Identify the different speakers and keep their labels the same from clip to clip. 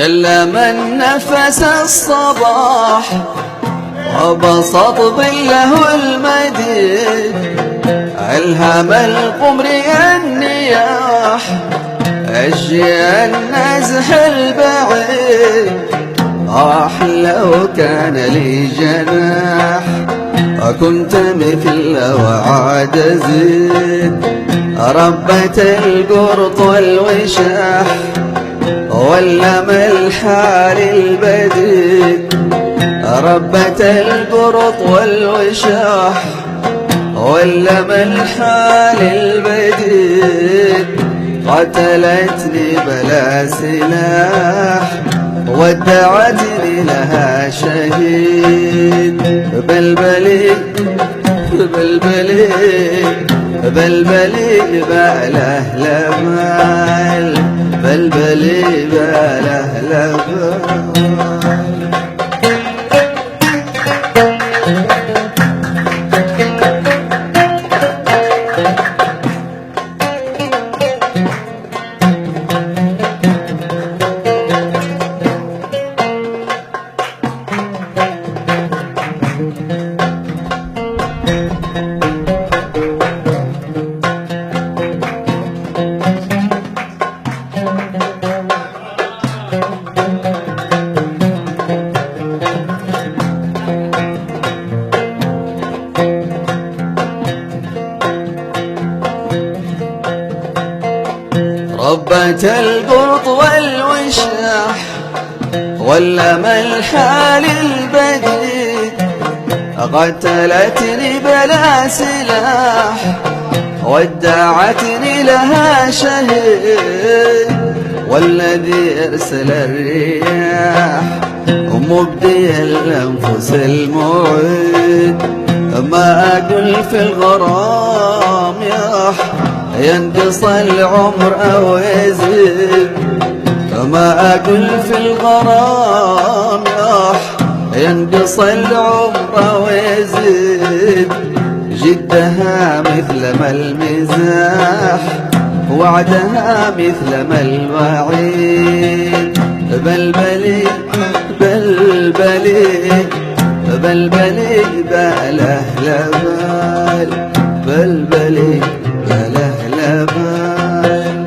Speaker 1: شل من نفس الصباح وبسط ظله المديد، ألهم القمر النياح أشجي النزح البعيد. لو كان لي جناح وكنت مثل وعاد زيد، ربة القرط والوشاح ولم الحال البديد، ربة القرط والوشاح ولم الحال البديد. قتلتني بلا سلاح ودعتني لها شهيد. بلبلي بلبلي بلبلي باله لمال، بلبلي باله لمال. ربة القرط والوشاح ولم الحال البديد، قتلتني بلا سلاح ودعتني لها شهيد. والذي أرسل الرياح مبدي الأنفس المعيد، ما أقول في الغرام ينقص العمر أو يزيد، ما أقول في الغرام ينقص العمر أو يزيد. جدها مثل ما المزاح وعدها مثل ما الوعيد. بلبلي بلبلي بلبلي باله لبال، بلبلي باله لبال.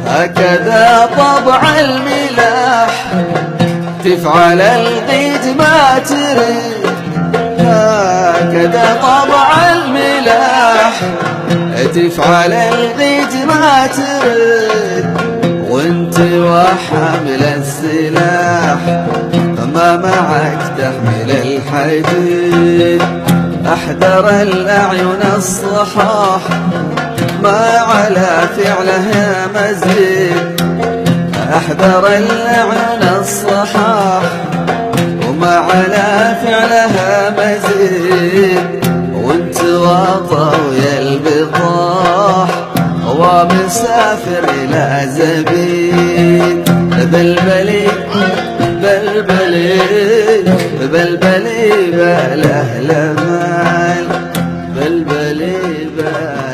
Speaker 1: هكذا طبع الملاح تفعل القيد ما تريد، هكذا طبع الملاح تفعل القيد ما تريد. وانت وحامل السلاح ما معك تحمل الحديد، احذر الأعين الصحاح ما على فعلها مزيد، احذر الأعين الصحاح وما على فعلها مزيد. وانت وطاوية البطاح ومسافر إلى زبيد. بلبلي بلبلي بلبلي باله لمال، بلبلي باله